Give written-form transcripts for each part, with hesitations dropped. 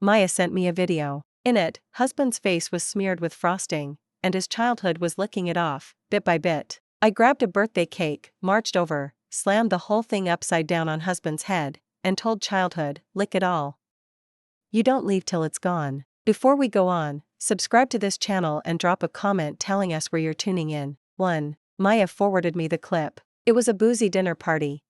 Maya sent me a video. In it, husband's face was smeared with frosting, and his childhood was licking it off, bit by bit. I grabbed a birthday cake, marched over, slammed the whole thing upside down on husband's head, and told childhood, lick it all. You don't leave till it's gone. Before we go on, subscribe to this channel and drop a comment telling us where you're tuning in. 1. Maya forwarded me the clip. It was a boozy dinner party.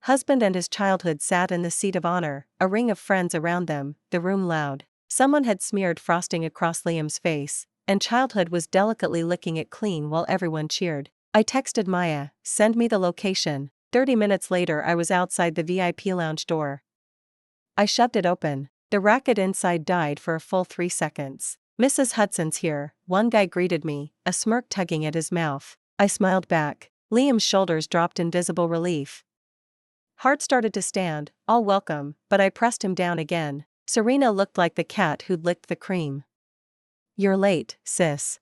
Husband and his childhood sat in the seat of honor, a ring of friends around them, the room loud. Someone had smeared frosting across Liam's face, and childhood was delicately licking it clean while everyone cheered. I texted Maya, send me the location. 30 minutes later I was outside the VIP lounge door. I shoved it open. The racket inside died for a full 3 seconds. Mrs. Hudson's here, one guy greeted me, a smirk tugging at his mouth. I smiled back. Liam's shoulders dropped in visible relief. Heart started to stand, all welcome, but I pressed him down again. Serena looked like the cat who'd licked the cream. You're late, sis.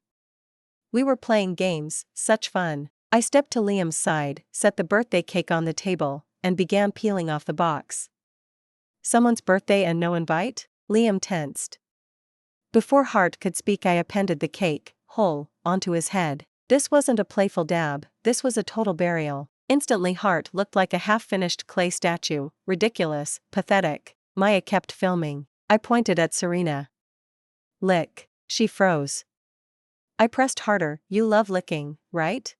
We were playing games, such fun. I stepped to Liam's side, set the birthday cake on the table, and began peeling off the box. Someone's birthday and no invite? Liam tensed. Before Hart could speak I appended the cake, whole, onto his head. This wasn't a playful dab, this was a total burial. Instantly Hart looked like a half-finished clay statue, ridiculous, pathetic. Maya kept filming. I pointed at Serena. Lick. She froze. I pressed harder, you love licking, right?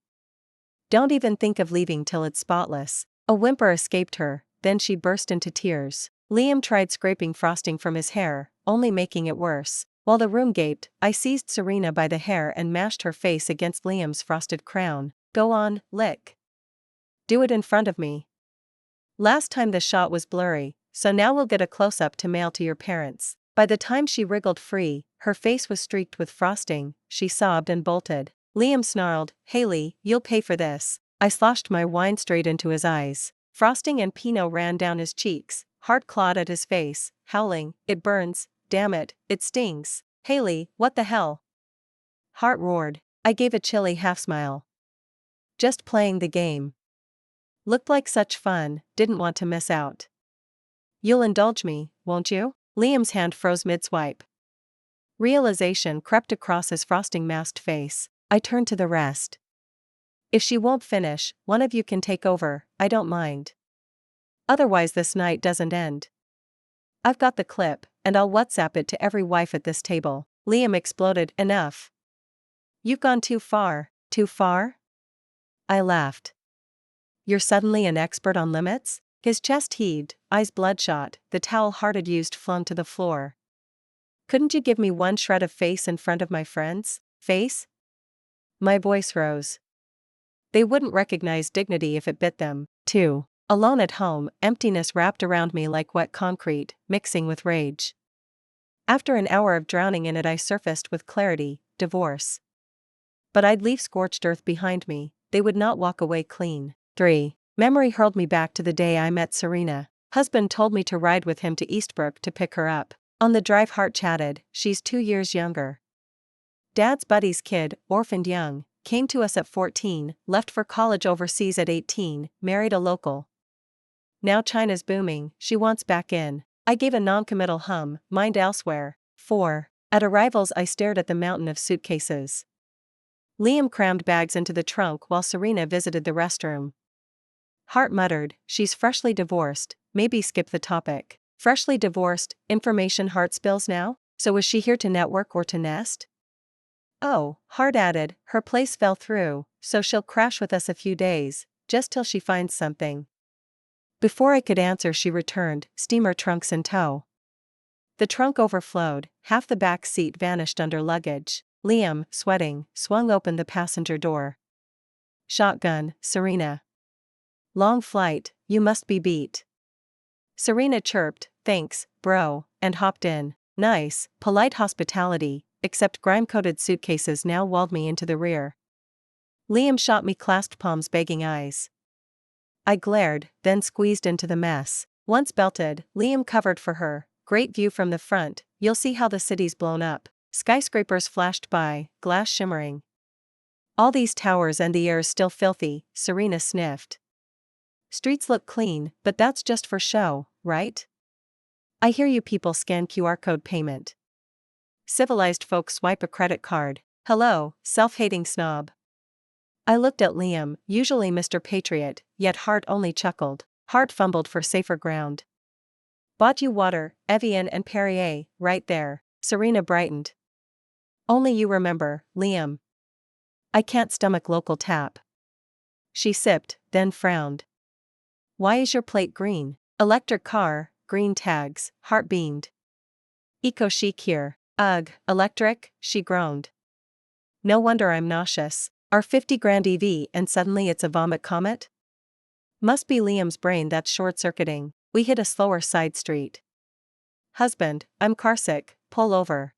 Don't even think of leaving till it's spotless. A whimper escaped her, then she burst into tears. Liam tried scraping frosting from his hair, only making it worse. While the room gaped, I seized Serena by the hair and mashed her face against Liam's frosted crown. Go on, lick. Do it in front of me. Last time the shot was blurry, so now we'll get a close-up to mail to your parents. By the time she wriggled free, her face was streaked with frosting, she sobbed and bolted. Liam snarled, Haley, you'll pay for this. I sloshed my wine straight into his eyes. Frosting and Pinot ran down his cheeks. Hart clawed at his face, howling, it burns, damn it, it stings. Haley, what the hell? Hart roared. I gave a chilly half-smile. Just playing the game. Looked like such fun, didn't want to miss out. You'll indulge me, won't you? Liam's hand froze mid-swipe. Realization crept across his frosting-masked face. I turned to the rest. If she won't finish, one of you can take over, I don't mind. Otherwise this night doesn't end. I've got the clip, and I'll WhatsApp it to every wife at this table. Liam exploded, enough. You've gone too far. Too far? I laughed. You're suddenly an expert on limits? His chest heaved, eyes bloodshot, the towel Hart had used flung to the floor. Couldn't you give me one shred of face in front of my friends? Face? My voice rose. They wouldn't recognize dignity if it bit them. 2. Alone at home, emptiness wrapped around me like wet concrete, mixing with rage. After an hour of drowning in it I surfaced with clarity, divorce. But I'd leave scorched earth behind me, they would not walk away clean. 3. Memory hurled me back to the day I met Serena. Husband told me to ride with him to Eastbrook to pick her up. On the drive Hart chatted, she's 2 years younger. Dad's buddy's kid, orphaned young, came to us at 14, left for college overseas at 18, married a local. Now China's booming, she wants back in. I gave a non-committal hum, mind elsewhere. 4. At arrivals I stared at the mountain of suitcases. Liam crammed bags into the trunk while Serena visited the restroom. Hart muttered, she's freshly divorced, maybe skip the topic. Freshly divorced, information Hart spills now? So was she here to network or to nest? Oh, Hart added, her place fell through, so she'll crash with us a few days, just till she finds something. Before I could answer she returned, steamer trunks in tow. The trunk overflowed, half the back seat vanished under luggage. Liam, sweating, swung open the passenger door. Shotgun, Serena. Long flight, you must be beat. Serena chirped, thanks, bro, and hopped in. Nice, polite hospitality, except grime-coated suitcases now walled me into the rear. Liam shot me clasped palms begging eyes. I glared, then squeezed into the mess. Once belted, Liam covered for her, great view from the front, you'll see how the city's blown up. Skyscrapers flashed by, glass shimmering. All these towers and the air's still filthy, Serena sniffed. Streets look clean, but that's just for show, right? I hear you people scan QR code payment. Civilized folks swipe a credit card. Hello, self-hating snob. I looked at Liam, usually Mr. Patriot, yet Hart only chuckled. Hart fumbled for safer ground. Bought you water, Evian and Perrier, right there. Serena brightened. Only you remember, Liam. I can't stomach local tap. She sipped, then frowned. Why is your plate green? Electric car, green tags, Hart beamed. Eco-chic here. Ugh, electric, she groaned. No wonder I'm nauseous. Our 50 grand EV and suddenly it's a vomit comet? Must be Liam's brain that's short-circuiting. We hit a slower side street. Husband, I'm carsick, pull over.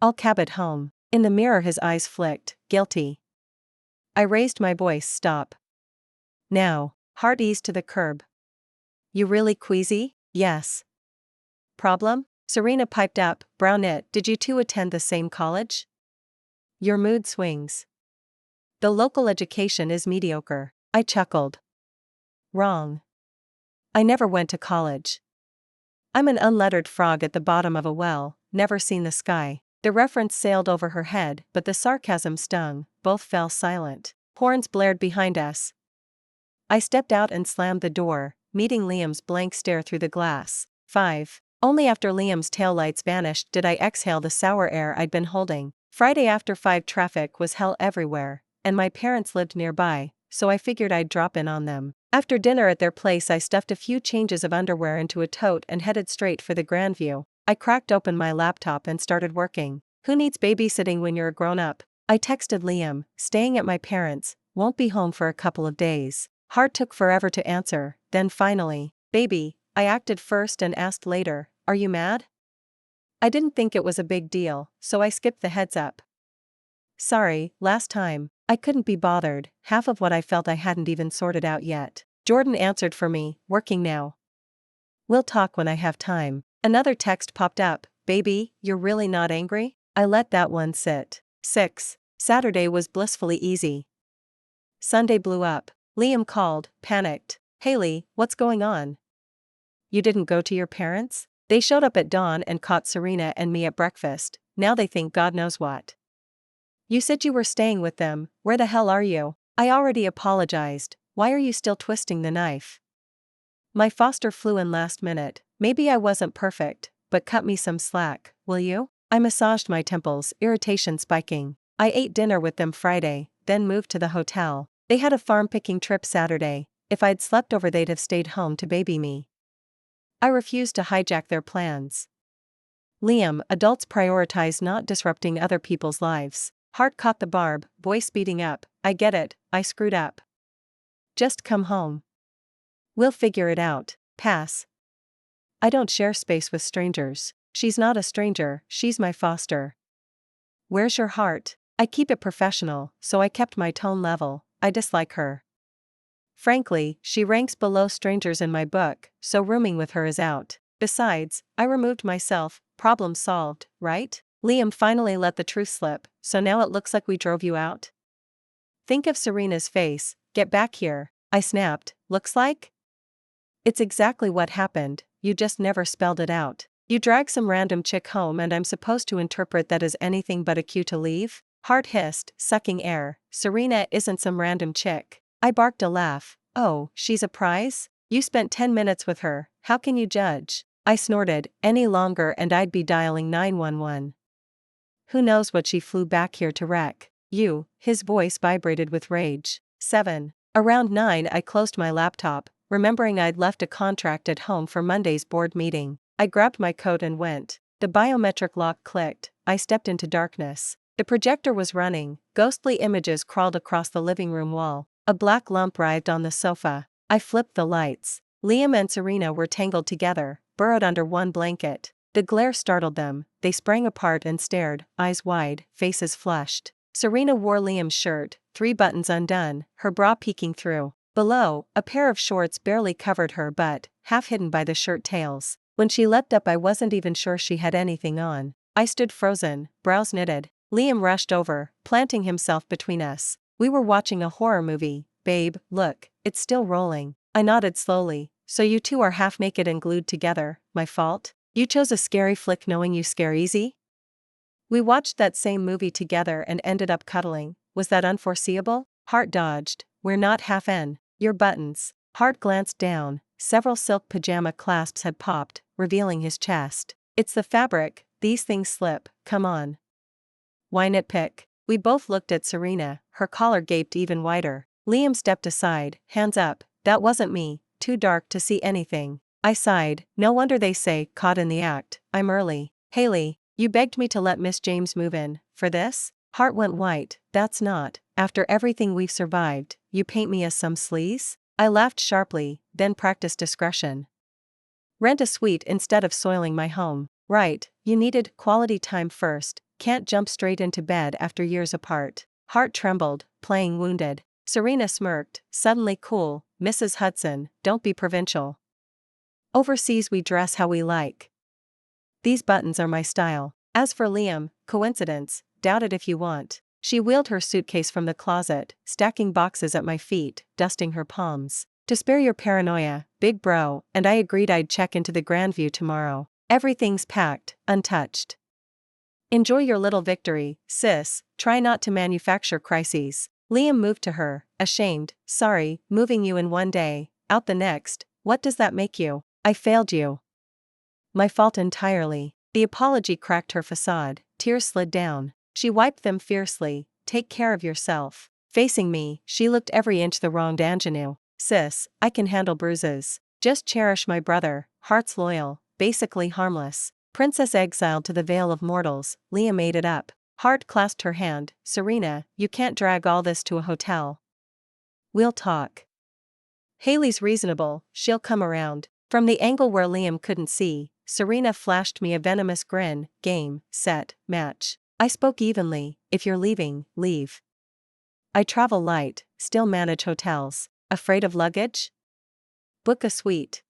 I'll cab it home. In the mirror his eyes flicked, guilty. I raised my voice, stop. Now. Hart eased to the curb. You really queasy? Yes. Problem? Serena piped up, brown-it, did you two attend the same college? Your mood swings. The local education is mediocre. I chuckled. Wrong. I never went to college. I'm an unlettered frog at the bottom of a well, never seen the sky. The reference sailed over her head, but the sarcasm stung, both fell silent. Horns blared behind us. I stepped out and slammed the door, meeting Liam's blank stare through the glass. 5. Only after Liam's taillights vanished did I exhale the sour air I'd been holding. Friday after 5 traffic was hell everywhere, and my parents lived nearby, so I figured I'd drop in on them. After dinner at their place I stuffed a few changes of underwear into a tote and headed straight for the Grandview. I cracked open my laptop and started working. Who needs babysitting when you're a grown-up? I texted Liam, staying at my parents', won't be home for a couple of days. Hart took forever to answer, then finally, baby, I acted first and asked later, are you mad? I didn't think it was a big deal, so I skipped the heads up. Sorry, last time, I couldn't be bothered, half of what I felt I hadn't even sorted out yet. Jordan answered for me, working now. We'll talk when I have time. Another text popped up, baby, you're really not angry? I let that one sit. 6. Saturday was blissfully easy. Sunday blew up. Liam called, panicked. Haley, what's going on? You didn't go to your parents? They showed up at dawn and caught Serena and me at breakfast, now they think God knows what. You said you were staying with them, where the hell are you? I already apologized, why are you still twisting the knife? My foster flew in last minute, maybe I wasn't perfect, but cut me some slack, will you? I massaged my temples, irritation spiking. I ate dinner with them Friday, then moved to the hotel. They had a farm-picking trip Saturday. If I'd slept over they'd have stayed home to baby me. I refused to hijack their plans. Liam, adults prioritize not disrupting other people's lives. Hart caught the barb, voice speeding up, I get it, I screwed up. Just come home. We'll figure it out, pass. I don't share space with strangers. She's not a stranger, she's my foster. Where's your heart? I keep it professional, so I kept my tone level. I dislike her. Frankly, she ranks below strangers in my book, so rooming with her is out. Besides, I removed myself, problem solved, right? Liam finally let the truth slip, so now it looks like we drove you out? Think of Serena's face, get back here, I snapped, looks like? It's exactly what happened, you just never spelled it out. You drag some random chick home and I'm supposed to interpret that as anything but a cue to leave? Hart hissed, sucking air, Serena isn't some random chick. I barked a laugh, oh, she's a prize? You spent 10 minutes with her, how can you judge? I snorted, any longer and I'd be dialing 911. Who knows what she flew back here to wreck? You, his voice vibrated with rage. 7. Around 9 I closed my laptop, remembering I'd left a contract at home for Monday's board meeting. I grabbed my coat and went. The biometric lock clicked, I stepped into darkness. The projector was running, ghostly images crawled across the living room wall. A black lump writhed on the sofa. I flipped the lights. Liam and Serena were tangled together, burrowed under one blanket. The glare startled them, they sprang apart and stared, eyes wide, faces flushed. Serena wore Liam's shirt, 3 buttons undone, her bra peeking through. Below, a pair of shorts barely covered her butt, half hidden by the shirt tails. When she leapt up I wasn't even sure she had anything on. I stood frozen, brows knitted. Liam rushed over, planting himself between us. We were watching a horror movie. Babe, look, it's still rolling. I nodded slowly, So you two are half naked and glued together, my fault? You chose a scary flick knowing you scare easy? We watched that same movie together and ended up cuddling. Was that unforeseeable? Hart dodged. We're not half in. Your buttons. Hart glanced down. Several silk pajama clasps had popped, revealing his chest. It's the fabric, these things slip, come on. Why nitpick? We both looked at Serena, her collar gaped even wider. Liam stepped aside, hands up. That wasn't me, too dark to see anything. I sighed. No wonder they say, caught in the act. I'm early. Haley, you begged me to let Miss James move in. For this? Hart went white. That's not. After everything we've survived, you paint me as some sleaze? I laughed sharply, then practiced discretion. Rent a suite instead of soiling my home. Right, you needed quality time first. Can't jump straight into bed after years apart. Hart trembled, playing wounded. Serena smirked, suddenly cool. Mrs. Hudson, don't be provincial. Overseas we dress how we like. These buttons are my style. As for Liam, coincidence, doubt it if you want. She wheeled her suitcase from the closet, stacking boxes at my feet, dusting her palms. To spare your paranoia, big bro, and I agreed I'd check into the Grandview tomorrow. Everything's packed, untouched. Enjoy your little victory, sis, try not to manufacture crises. Liam moved to her, ashamed. Sorry, moving you in one day, out the next. What does that make you? I failed you. My fault entirely. The apology cracked her facade, tears slid down. She wiped them fiercely. Take care of yourself. Facing me, she looked every inch the wrong ingenue. Sis, I can handle bruises. Just cherish my brother, Hart's loyal, basically harmless. Princess exiled to the Vale of Mortals, Liam ate it up. Hart clasped her hand. Serena, you can't drag all this to a hotel. We'll talk. Haley's reasonable, she'll come around. From the angle where Liam couldn't see, Serena flashed me a venomous grin. Game, set, match. I spoke evenly. If you're leaving, leave. I travel light, still manage hotels. Afraid of luggage? Book a suite.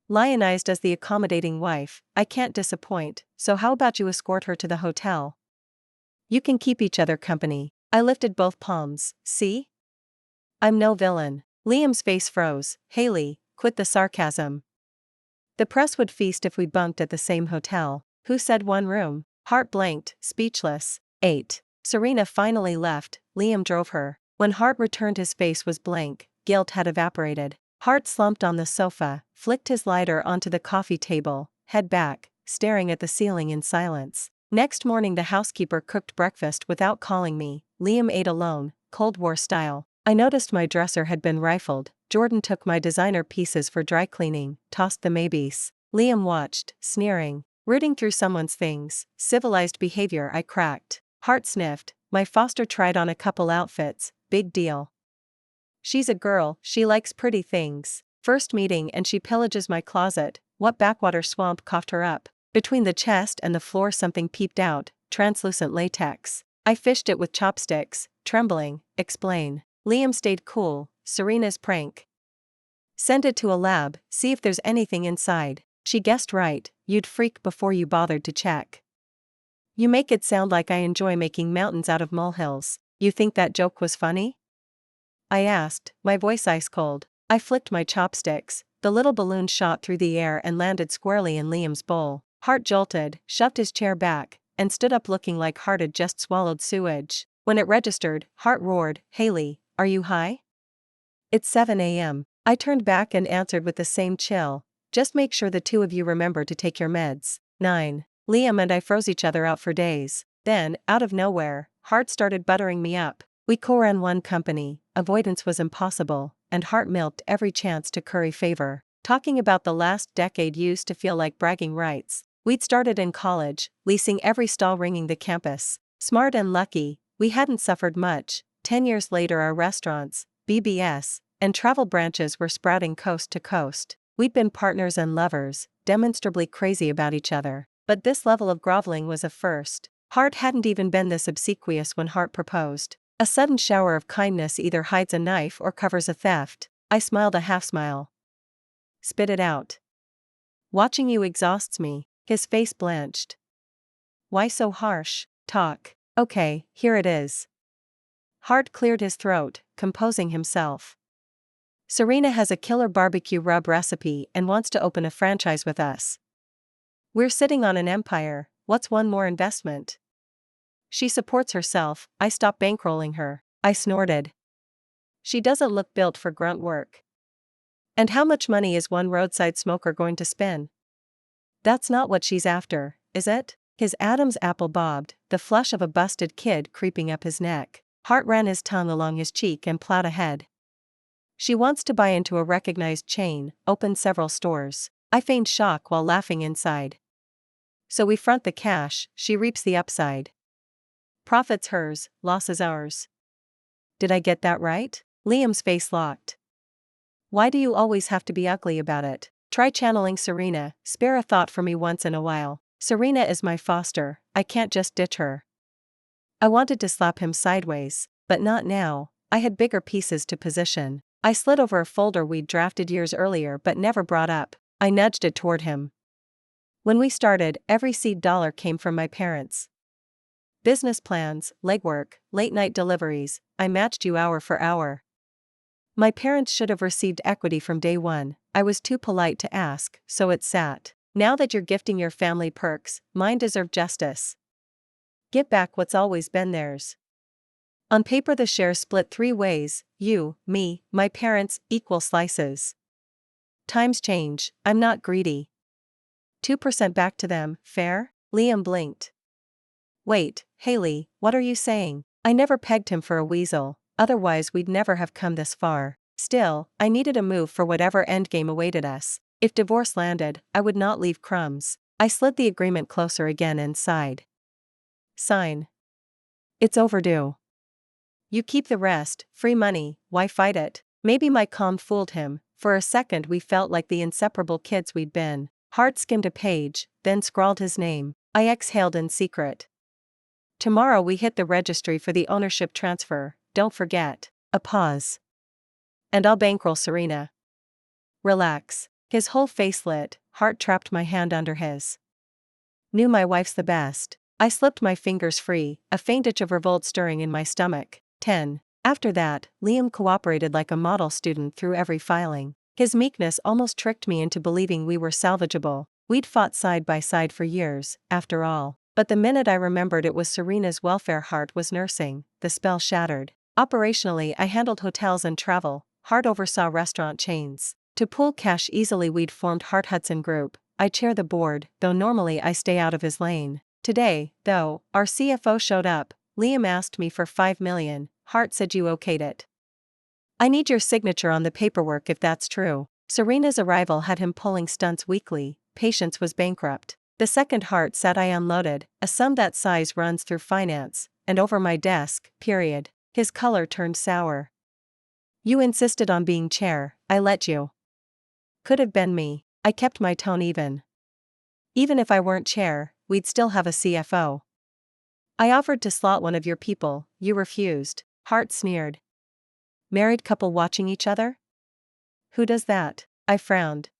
Lionized as the accommodating wife, I can't disappoint, so how about you escort her to the hotel? You can keep each other company. I lifted both palms. See? I'm no villain. Liam's face froze. Haley, quit the sarcasm. The press would feast if we bunked at the same hotel. Who said one room? Hart blanked, speechless. 8. Serena finally left. Liam drove her. When Hart returned, his face was blank. Guilt had evaporated. Hart slumped on the sofa, flicked his lighter onto the coffee table, head back, staring at the ceiling in silence. Next morning the housekeeper cooked breakfast without calling me. Liam ate alone, Cold War style. I noticed my dresser had been rifled. Jordan took my designer pieces for dry cleaning, tossed the maybes. Liam watched, sneering. Rooting through someone's things, civilized behavior. I cracked. Hart sniffed. My foster tried on a couple outfits, big deal. She's a girl, she likes pretty things. First meeting and she pillages my closet. What backwater swamp coughed her up? Between the chest and the floor something peeped out, translucent latex. I fished it with chopsticks, trembling. Explain. Liam stayed cool. Serena's prank. Send it to a lab, see if there's anything inside. She guessed right, you'd freak before you bothered to check. You make it sound like I enjoy making mountains out of molehills. You think that joke was funny? I asked, my voice ice cold. I flicked my chopsticks. The little balloon shot through the air and landed squarely in Liam's bowl. Hart jolted, shoved his chair back, and stood up looking like Hart had just swallowed sewage. When it registered, Hart roared, Haley, are you high? It's 7 a.m. I turned back and answered with the same chill. Just make sure the two of you remember to take your meds. 9. Liam and I froze each other out for days. Then, out of nowhere, Hart started buttering me up. We co-ran one company, avoidance was impossible, and Hart milked every chance to curry favor. Talking about the last decade used to feel like bragging rights. We'd started in college, leasing every stall ringing the campus. Smart and lucky, we hadn't suffered much. 10 years later our restaurants, BBS, and travel branches were sprouting coast to coast. We'd been partners and lovers, demonstrably crazy about each other. But this level of groveling was a first. Hart hadn't even been this obsequious when Hart proposed. A sudden shower of kindness either hides a knife or covers a theft. I smiled a half smile. Spit it out. Watching you exhausts me. His face blanched. Why so harsh? Talk. Okay, here it is. Hart cleared his throat, composing himself. Serena has a killer barbecue rub recipe and wants to open a franchise with us. We're sitting on an empire, what's one more investment? She supports herself, I stop bankrolling her. I snorted. She doesn't look built for grunt work. And how much money is one roadside smoker going to spin? That's not what she's after, is it? His Adam's apple bobbed, the flush of a busted kid creeping up his neck. Hart ran his tongue along his cheek and plowed ahead. She wants to buy into a recognized chain, open several stores. I feigned shock while laughing inside. So we front the cash, she reaps the upside. Profits hers, losses ours. Did I get that right? Liam's face locked. Why do you always have to be ugly about it? Try channeling Serena, spare a thought for me once in a while. Serena is my foster, I can't just ditch her. I wanted to slap him sideways, but not now, I had bigger pieces to position. I slid over a folder we'd drafted years earlier but never brought up. I nudged it toward him. When we started, every seed dollar came from my parents. Business plans, legwork, late-night deliveries, I matched you hour for hour. My parents should have received equity from day one, I was too polite to ask, so it sat. Now that you're gifting your family perks, mine deserve justice. Get back what's always been theirs. On paper the shares split 3 ways, you, me, my parents, equal slices. Times change, I'm not greedy. 2% back to them, fair? Liam blinked. Wait, Haley, what are you saying? I never pegged him for a weasel, otherwise we'd never have come this far. Still, I needed a move for whatever endgame awaited us. If divorce landed, I would not leave crumbs. I slid the agreement closer again and sighed. Sign. It's overdue. You keep the rest, free money, why fight it? Maybe my calm fooled him, for a second we felt like the inseparable kids we'd been. Hart skimmed a page, then scrawled his name. I exhaled in secret. Tomorrow we hit the registry for the ownership transfer, don't forget. A pause. And I'll bankroll Serena. Relax. His whole face lit, Hart trapped my hand under his. Knew my wife's the best. I slipped my fingers free, a faint itch of revolt stirring in my stomach. 10. After that, Liam cooperated like a model student through every filing. His meekness almost tricked me into believing we were salvageable. We'd fought side by side for years, after all. But the minute I remembered it was Serena's welfare Hart was nursing, the spell shattered. Operationally I handled hotels and travel, Hart oversaw restaurant chains. To pool cash easily we'd formed Hart Hudson Group. I chair the board, though normally I stay out of his lane. Today, though, our CFO showed up. Liam asked me for $5 million, Hart said you okayed it. I need your signature on the paperwork if that's true. Serena's arrival had him pulling stunts weekly, patience was bankrupt. The second Hart said I unloaded, a sum that size runs through finance, and over my desk, period. His color turned sour. You insisted on being chair, I let you. Could have been me, I kept my tone even. Even if I weren't chair, we'd still have a CFO. I offered to slot one of your people, you refused, Hart sneered. Married couple watching each other? Who does that? I frowned.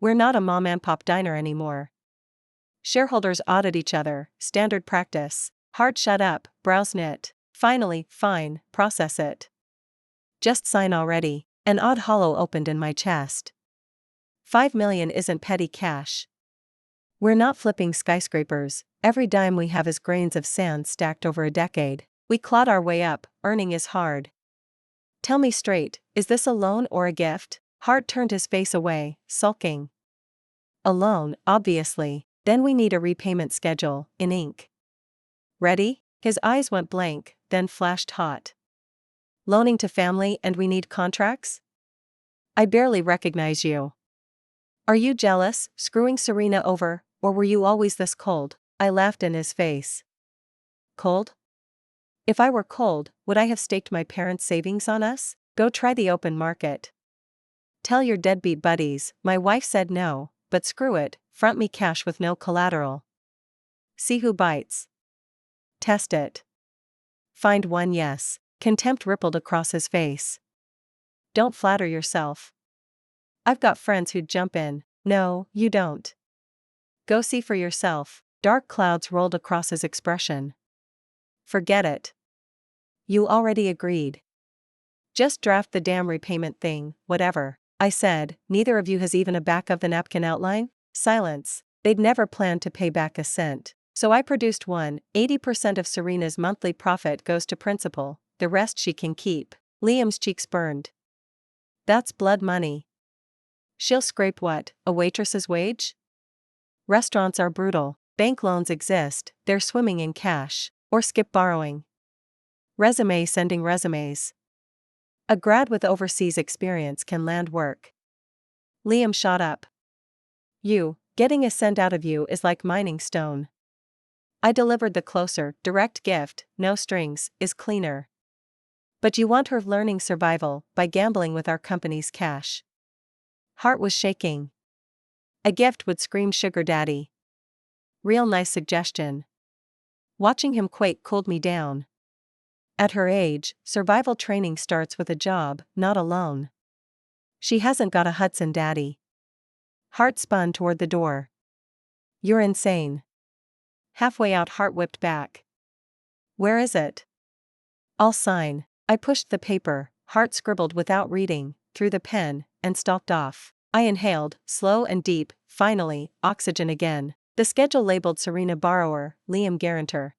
We're not a mom and pop diner anymore. Shareholders audit each other, standard practice. Hart shut up, brows knit. Finally, fine, process it. Just sign already. An odd hollow opened in my chest. $5 million isn't petty cash. We're not flipping skyscrapers, every dime we have is grains of sand stacked over a decade. We clawed our way up, earning is hard. Tell me straight, is this a loan or a gift? Hart turned his face away, sulking. A loan, obviously, then we need a repayment schedule, in ink. Ready? His eyes went blank, then flashed hot. Loaning to family and we need contracts? I barely recognize you. Are you jealous, screwing Serena over, or were you always this cold? I laughed in his face. Cold? If I were cold, would I have staked my parents' savings on us? Go try the open market. Tell your deadbeat buddies, my wife said no, but screw it, front me cash with no collateral. See who bites. Test it. Find one yes. Contempt rippled across his face. Don't flatter yourself. I've got friends who'd jump in. No, you don't. Go see for yourself. Dark clouds rolled across his expression. Forget it. You already agreed. Just draft the damn repayment thing, whatever. I said, neither of you has even a back of the napkin outline? Silence. They'd never planned to pay back a cent. So I produced one. 80% of Serena's monthly profit goes to principal, the rest she can keep. Liam's cheeks burned. That's blood money. She'll scrape what, a waitress's wage? Restaurants are brutal. Bank loans exist, they're swimming in cash. Or skip borrowing. Resume sending resumes. A grad with overseas experience can land work. Liam shot up. Getting a cent out of you is like mining stone. I delivered the closer, direct gift, no strings, is cleaner. But you want her learning survival by gambling with our company's cash. Heart was shaking. A gift would scream sugar daddy. Real nice suggestion. Watching him quake cooled me down. At her age, survival training starts with a job, not a loan. She hasn't got a Hudson daddy. Heart spun toward the door. You're insane. Halfway out, Heart whipped back. Where is it? I'll sign. I pushed the paper, Heart scribbled without reading, threw the pen, and stalked off. I inhaled, slow and deep, finally, oxygen again. The schedule labeled Serena borrower, Liam guarantor.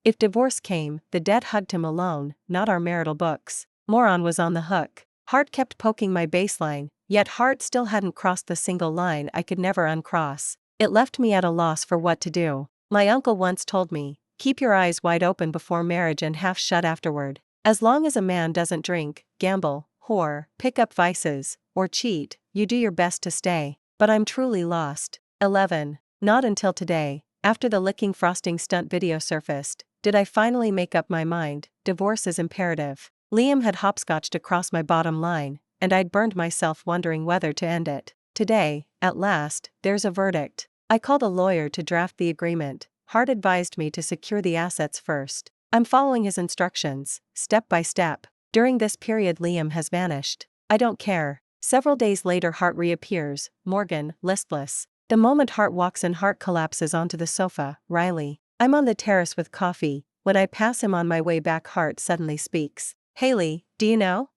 If divorce came, the debt hugged him alone, not our marital books. Moron was on the hook. Heart kept poking my baseline, yet Heart still hadn't crossed the single line I could never uncross. It left me at a loss for what to do. My uncle once told me, keep your eyes wide open before marriage and half shut afterward. As long as a man doesn't drink, gamble, whore, pick up vices, or cheat, you do your best to stay. But I'm truly lost. 11. Not until today, after the licking frosting stunt video surfaced, did I finally make up my mind. Divorce is imperative. Liam had hopscotched across my bottom line, and I'd burned myself wondering whether to end it. Today, at last, there's a verdict. I called a lawyer to draft the agreement. Hart advised me to secure the assets first. I'm following his instructions, step by step. During this period, Liam has vanished. I don't care. Several days later, Hart reappears, Morgan, listless. The moment Hart walks in, Hart collapses onto the sofa. Riley. I'm on the terrace with coffee. When I pass him on my way back, Hart suddenly speaks. Haley, do you know?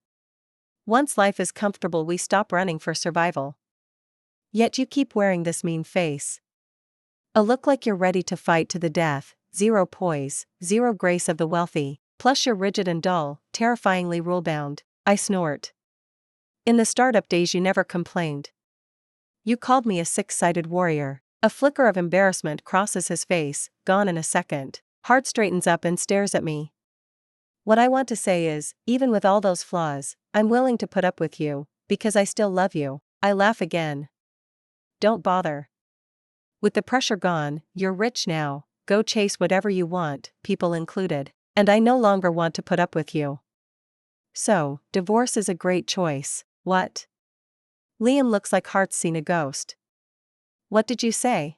Once life is comfortable, we stop running for survival. Yet you keep wearing this mean face. A look like you're ready to fight to the death, zero poise, zero grace of the wealthy, plus you're rigid and dull, terrifyingly rule-bound. I snort. In the startup days you never complained. You called me a six-sided warrior. A flicker of embarrassment crosses his face, gone in a second. Hart straightens up and stares at me. What I want to say is, even with all those flaws, I'm willing to put up with you, because I still love you. I laugh again. Don't bother. With the pressure gone, you're rich now, go chase whatever you want, people included. And I no longer want to put up with you. So, divorce is a great choice. What? Liam looks like Hart's seen a ghost. What did you say?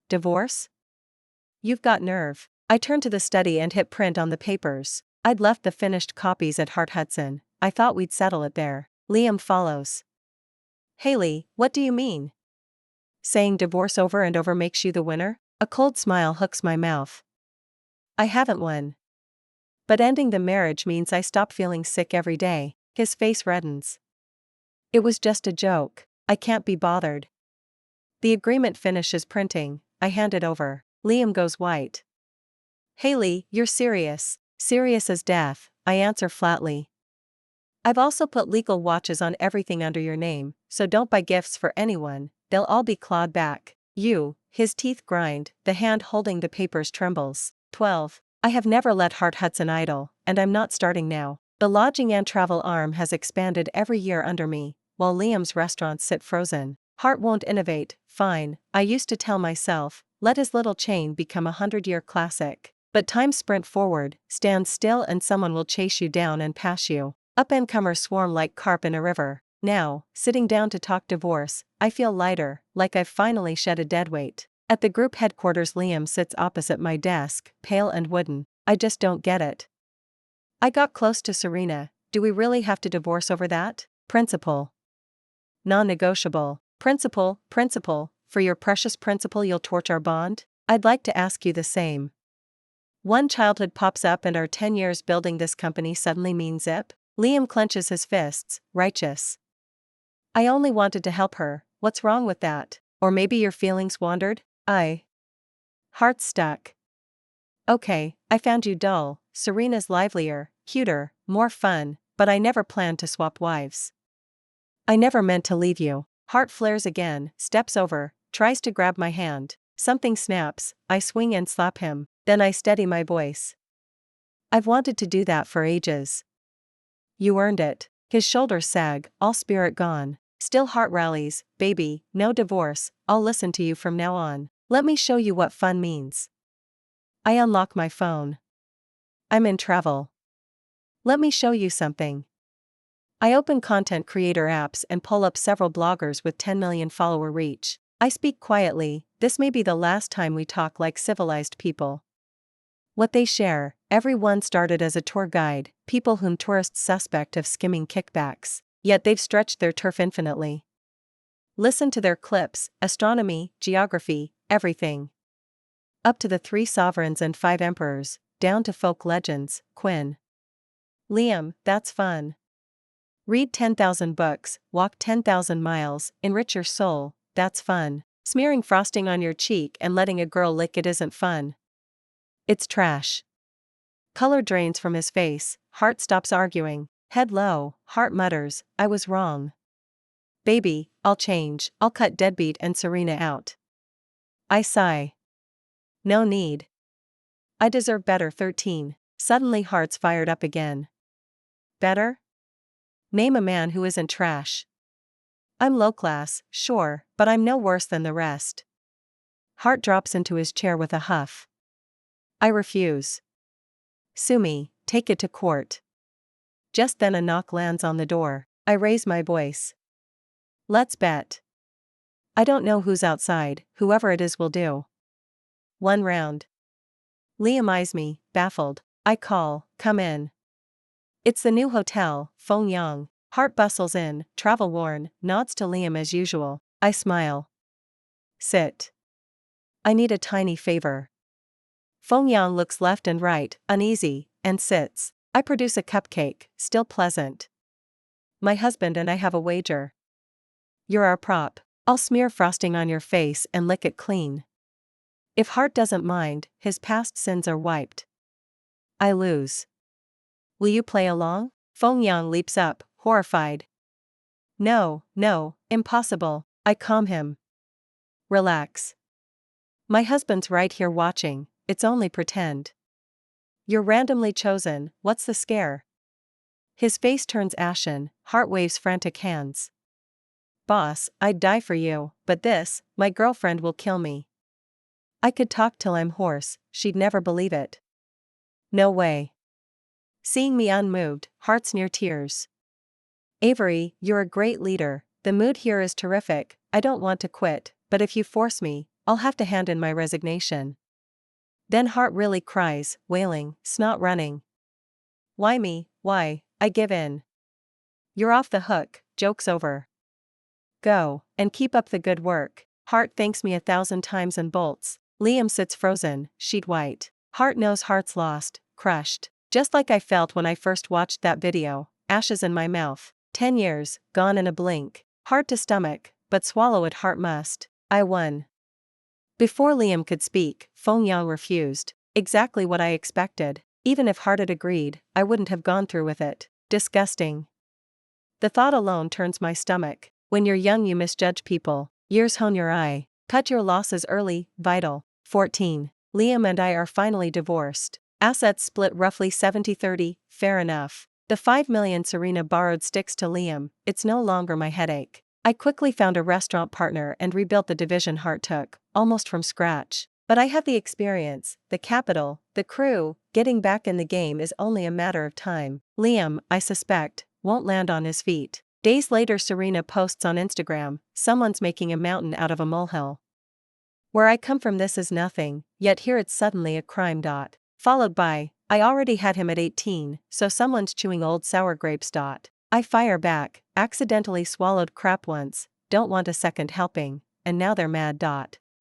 Divorce? You've got nerve. I turned to the study and hit print on the papers. I'd left the finished copies at Hart Hudson. I thought we'd settle it there. Liam follows. Haley, what do you mean? Saying divorce over and over makes you the winner? A cold smile hooks my mouth. I haven't won. But ending the marriage means I stop feeling sick every day. His face reddens. It was just a joke. I can't be bothered. The agreement finishes printing. I hand it over. Liam goes white. Haley, you're serious. Serious as death, I answer flatly. I've also put legal watches on everything under your name, so don't buy gifts for anyone, they'll all be clawed back. His teeth grind, the hand holding the papers trembles. 12. I have never let Hart Hudson idle, and I'm not starting now. The lodging and travel arm has expanded every year under me, while Liam's restaurants sit frozen. Hart won't innovate, fine, I used to tell myself, let his little chain become a 100-year classic. But time sprint forward, stand still and someone will chase you down and pass you. Up-and-comers swarm like carp in a river. Now, sitting down to talk divorce, I feel lighter, like I've finally shed a deadweight. At the group headquarters, Liam sits opposite my desk, pale and wooden. I just don't get it. I got close to Serena. Do we really have to divorce over that? Principle. Non-negotiable. Principle, for your precious principle you'll torch our bond? I'd like to ask you the same. One childhood pops up and our 10 years building this company suddenly mean zip? Liam clenches his fists, righteous. I only wanted to help her, what's wrong with that? Or maybe your feelings wandered? Heart stuck. Okay, I found you dull. Serena's livelier, cuter, more fun, but I never planned to swap wives. I never meant to leave you. Heart flares again, steps over, tries to grab my hand. Something snaps, I swing and slap him, then I steady my voice. I've wanted to do that for ages. You earned it. His shoulders sag, all spirit gone. Still Heart rallies, baby, no divorce, I'll listen to you from now on. Let me show you what fun means. I unlock my phone. I'm in travel. Let me show you something. I open content creator apps and pull up several bloggers with 10 million follower reach. I speak quietly, this may be the last time we talk like civilized people. What they share, everyone started as a tour guide, people whom tourists suspect of skimming kickbacks, yet they've stretched their turf infinitely. Listen to their clips, astronomy, geography, everything. Up to the 3 sovereigns and 5 emperors, down to folk legends, Quinn. Liam, that's fun. Read 10,000 books, walk 10,000 miles, enrich your soul, that's fun. Smearing frosting on your cheek and letting a girl lick it isn't fun. It's trash. Color drains from his face, Heart stops arguing, head low, Heart mutters, I was wrong. Baby, I'll change, I'll cut deadbeat and Serena out. I sigh. No need. I deserve better. 13. Suddenly Heart's fired up again. Better? Name a man who isn't trash. I'm low class, sure, but I'm no worse than the rest. Heart drops into his chair with a huff. I refuse. Sue me, take it to court. Just then a knock lands on the door. I raise my voice. Let's bet. I don't know who's outside, whoever it is will do. 1 round. Liam eyes me, baffled. I call, come in. It's the new hotel, Feng Yang. Heart bustles in, travel-worn, nods to Liam as usual. I smile. Sit. I need a tiny favor. Feng Yang looks left and right, uneasy, and sits. I produce a cupcake, still pleasant. My husband and I have a wager. You're our prop. I'll smear frosting on your face and lick it clean. If Heart doesn't mind, his past sins are wiped. I lose. Will you play along? Feng Yang leaps up, horrified. No, impossible. I calm him. Relax. My husband's right here watching, it's only pretend. You're randomly chosen, what's the scare? His face turns ashen, Heart waves frantic hands. Boss, I'd die for you, but this, my girlfriend will kill me. I could talk till I'm hoarse, she'd never believe it. No way. Seeing me unmoved, Heart's near tears. Avery, you're a great leader, the mood here is terrific, I don't want to quit, but if you force me, I'll have to hand in my resignation. Then Heart really cries, wailing, snot running. Why me, why, I give in. You're off the hook, joke's over. Go, and keep up the good work. Heart thanks me 1,000 times and bolts. Liam sits frozen, sheet white. Heart knows Heart's lost, crushed. Just like I felt when I first watched that video, ashes in my mouth. 10 years, gone in a blink. Hard to stomach, but swallow it Heart must. I won. Before Liam could speak, Feng Yang refused. Exactly what I expected. Even if Heart had agreed, I wouldn't have gone through with it. Disgusting. The thought alone turns my stomach. When you're young you misjudge people. Years hone your eye. Cut your losses early, vital. 14. Liam and I are finally divorced. Assets split roughly 70-30, fair enough. The 5 million Serena borrowed sticks to Liam, it's no longer my headache. I quickly found a restaurant partner and rebuilt the division Heart took, almost from scratch. But I have the experience, the capital, the crew, getting back in the game is only a matter of time. Liam, I suspect, won't land on his feet. Days later Serena posts on Instagram, someone's making a mountain out of a molehill. Where I come from this is nothing, yet here it's suddenly a crime. Followed by, I already had him at 18, so someone's chewing old sour grapes. I fire back, accidentally swallowed crap once, don't want a second helping, and now they're mad.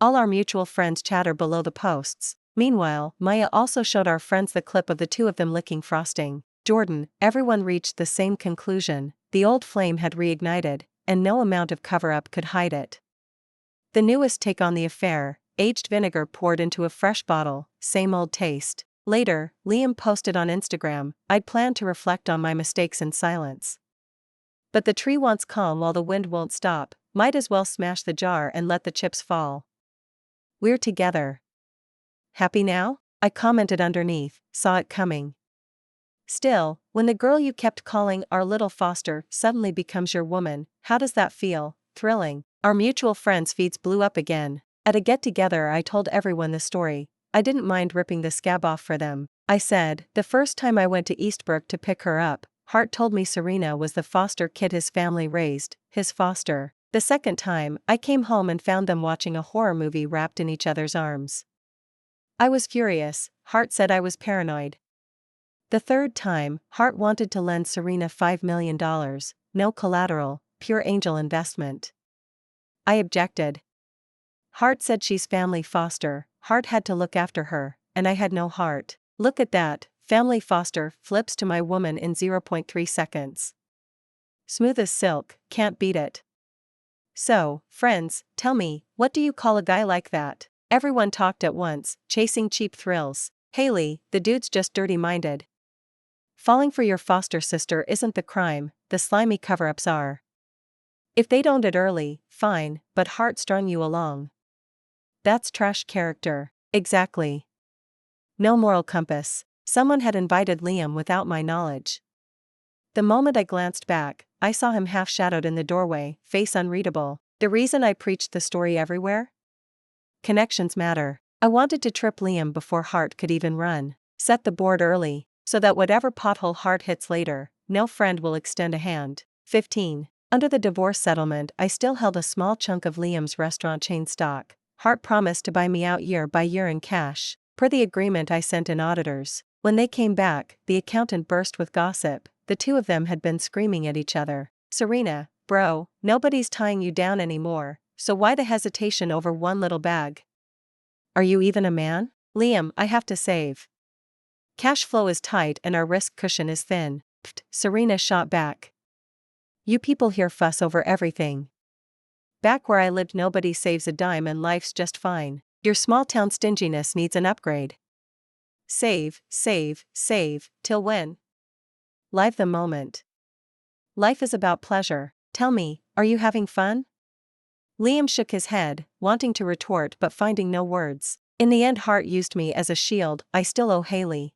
All our mutual friends chatter below the posts. Meanwhile, Maya also showed our friends the clip of the 2 of them licking frosting. Jordan, everyone reached the same conclusion: the old flame had reignited, and no amount of cover-up could hide it. The newest take on the affair: aged vinegar poured into a fresh bottle, same old taste. Later, Liam posted on Instagram, "I'd planned to reflect on my mistakes in silence. But the tree wants calm while the wind won't stop, might as well smash the jar and let the chips fall. We're together. Happy now?" I commented underneath, saw it coming. Still, when the girl you kept calling our little Foster suddenly becomes your woman, how does that feel? Thrilling. Our mutual friends' feeds blew up again. At a get-together I told everyone the story. I didn't mind ripping the scab off for them. I said, the first time I went to Eastbrook to pick her up, Hart told me Serena was the foster kid his family raised, his foster. The second time, I came home and found them watching a horror movie wrapped in each other's arms. I was furious. Hart said I was paranoid. The third time, Hart wanted to lend Serena $5 million, no collateral, pure angel investment. I objected. Hart said she's family foster, Hart had to look after her, and I had no heart. Look at that, family foster flips to my woman in 0.3 seconds. Smooth as silk, can't beat it. So, friends, tell me, what do you call a guy like that? Everyone talked at once, chasing cheap thrills. Haley, the dude's just dirty-minded. Falling for your foster sister isn't the crime, the slimy cover-ups are. If they'd owned it early, fine, but Hart strung you along. That's trash character. Exactly. No moral compass. Someone had invited Liam without my knowledge. The moment I glanced back, I saw him half-shadowed in the doorway, face unreadable. The reason I preached the story everywhere? Connections matter. I wanted to trip Liam before Hart could even run. Set the board early, so that whatever pothole Hart hits later, no friend will extend a hand. 15. Under the divorce settlement, I still held a small chunk of Liam's restaurant chain stock. Hart promised to buy me out year by year in cash. Per the agreement I sent in auditors. When they came back, the accountant burst with gossip. The two of them had been screaming at each other. Serena, bro, nobody's tying you down anymore, so why the hesitation over one little bag? Are you even a man? Liam, I have to save. Cash flow is tight and our risk cushion is thin. Pfft, Serena shot back. You people here fuss over everything. Back where I lived nobody saves a dime and life's just fine. Your small town stinginess needs an upgrade. Save, save, save, till when? Live the moment. Life is about pleasure. Tell me, are you having fun? Liam shook his head, wanting to retort but finding no words. In the end Hart used me as a shield. I still owe Haley.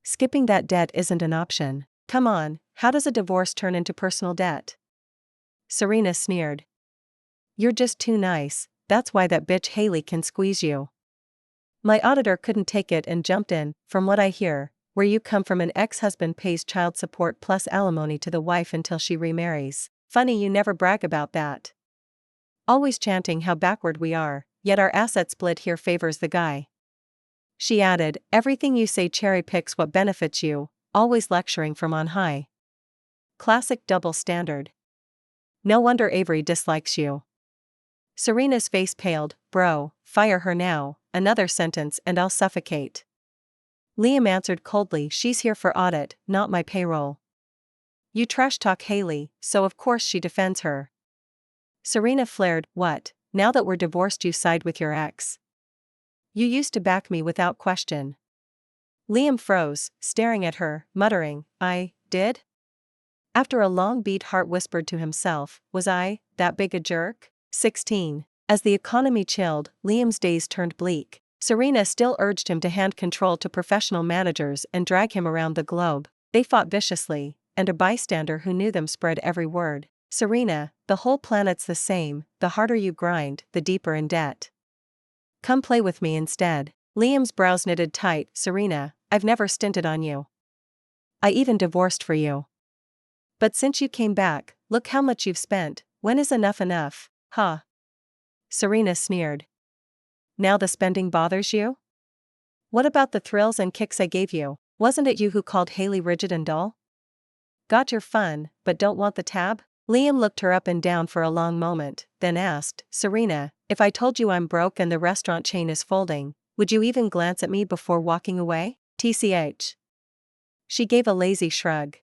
Skipping that debt isn't an option. Come on, how does a divorce turn into personal debt? Serena sneered. You're just too nice, that's why that bitch Haley can squeeze you. My auditor couldn't take it and jumped in. From what I hear, where you come from, an ex-husband pays child support plus alimony to the wife until she remarries. Funny you never brag about that. Always chanting how backward we are, yet our asset split here favors the guy. She added, everything you say cherry picks what benefits you, always lecturing from on high. Classic double standard. No wonder Avery dislikes you. Serena's face paled. Bro, fire her now, another sentence and I'll suffocate. Liam answered coldly, she's here for audit, not my payroll. You trash talk Haley, so of course she defends her. Serena flared, what, now that we're divorced you side with your ex? You used to back me without question. Liam froze, staring at her, muttering, I did? After a long beat Hart whispered to himself, was I that big a jerk? 16. As the economy chilled, Liam's days turned bleak. Serena still urged him to hand control to professional managers and drag him around the globe. They fought viciously, and a bystander who knew them spread every word. Serena, the whole planet's the same, the harder you grind, the deeper in debt. Come play with me instead. Liam's brows knitted tight. Serena, I've never stinted on you. I even divorced for you. But since you came back, look how much you've spent. When is enough enough? Huh? Serena sneered. Now the spending bothers you? What about the thrills and kicks I gave you? Wasn't it you who called Haley rigid and dull? Got your fun, but don't want the tab? Liam looked her up and down for a long moment, then asked, Serena, if I told you I'm broke and the restaurant chain is folding, would you even glance at me before walking away? TCH. She gave a lazy shrug.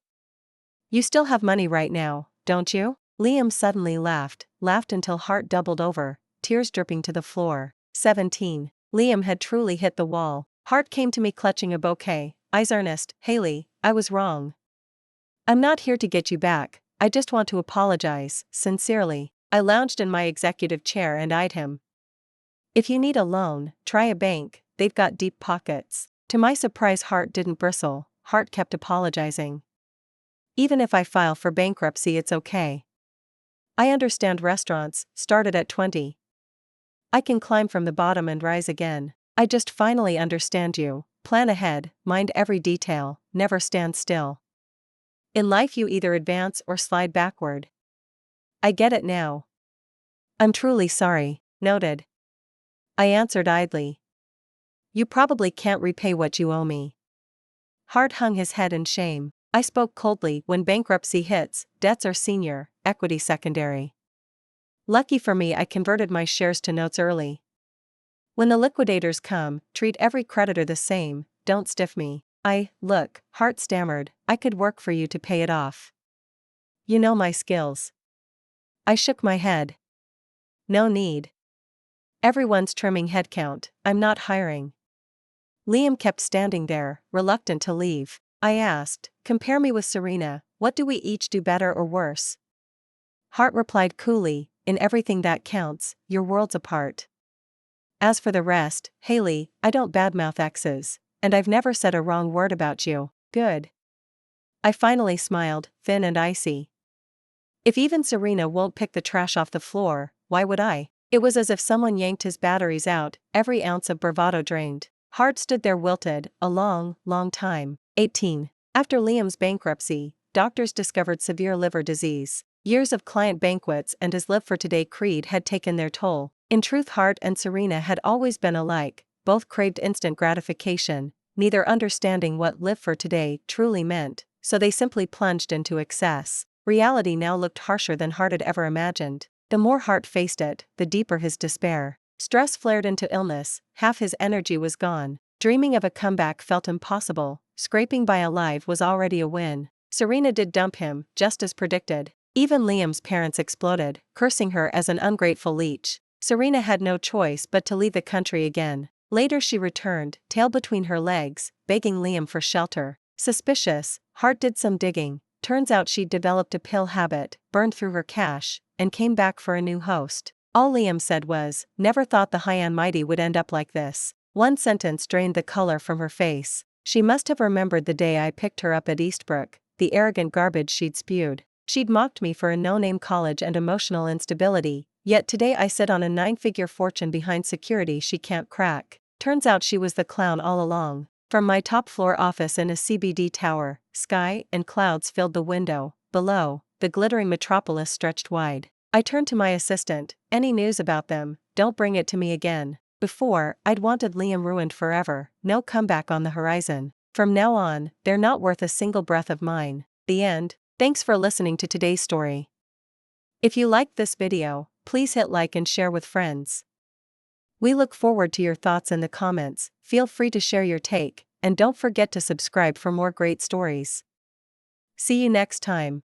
You still have money right now, don't you? Liam suddenly laughed until Hart doubled over, tears dripping to the floor. 17. Liam had truly hit the wall. Hart came to me clutching a bouquet, eyes earnest. Haley, I was wrong. I'm not here to get you back, I just want to apologize, sincerely. I lounged in my executive chair and eyed him. If you need a loan, try a bank, they've got deep pockets. To my surprise, Hart didn't bristle. Hart kept apologizing. Even if I file for bankruptcy, it's okay. I understand restaurants, started at 20. I can climb from the bottom and rise again. I just finally understand you. Plan ahead, mind every detail, never stand still. In life you either advance or slide backward. I get it now. I'm truly sorry, noted. I answered idly. You probably can't repay what you owe me. Hart hung his head in shame. I spoke coldly. When bankruptcy hits, debts are senior, equity secondary. Lucky for me, I converted my shares to notes early. When the liquidators come, treat every creditor the same, don't stiff me. Look, Hart stammered, I could work for you to pay it off. You know my skills. I shook my head. No need. Everyone's trimming headcount, I'm not hiring. Liam kept standing there, reluctant to leave. I asked, compare me with Serena, what do we each do better or worse? Hart replied coolly, in everything that counts, you're worlds apart. As for the rest, Haley, I don't badmouth exes, and I've never said a wrong word about you. Good. I finally smiled, thin and icy. If even Serena won't pick the trash off the floor, why would I? It was as if someone yanked his batteries out, every ounce of bravado drained. Hart stood there wilted, a long, long time. 18. After Liam's bankruptcy, doctors discovered severe liver disease. Years of client banquets and his live for today creed had taken their toll. In truth, Hart and Serena had always been alike, both craved instant gratification, neither understanding what live for today truly meant, so they simply plunged into excess. Reality now looked harsher than Hart had ever imagined. The more Hart faced it, the deeper his despair. Stress flared into illness, half his energy was gone. Dreaming of a comeback felt impossible, scraping by alive was already a win. Serena did dump him, just as predicted. Even Liam's parents exploded, cursing her as an ungrateful leech. Serena had no choice but to leave the country again. Later she returned, tail between her legs, begging Liam for shelter. Suspicious, Hart did some digging. Turns out she'd developed a pill habit, burned through her cash, and came back for a new host. All Liam said was, never thought the high and mighty would end up like this. One sentence drained the color from her face. She must have remembered the day I picked her up at Eastbrook, the arrogant garbage she'd spewed. She'd mocked me for a no-name college and emotional instability, yet today I sit on a 9-figure fortune behind security she can't crack. Turns out she was the clown all along. From my top-floor office in a CBD tower, sky and clouds filled the window. Below, the glittering metropolis stretched wide. I turned to my assistant, any news about them, don't bring it to me again. Before, I'd wanted Liam ruined forever, no comeback on the horizon. From now on, they're not worth a single breath of mine. The end. Thanks for listening to today's story. If you liked this video, please hit like and share with friends. We look forward to your thoughts in the comments. Feel free to share your take, and don't forget to subscribe for more great stories. See you next time.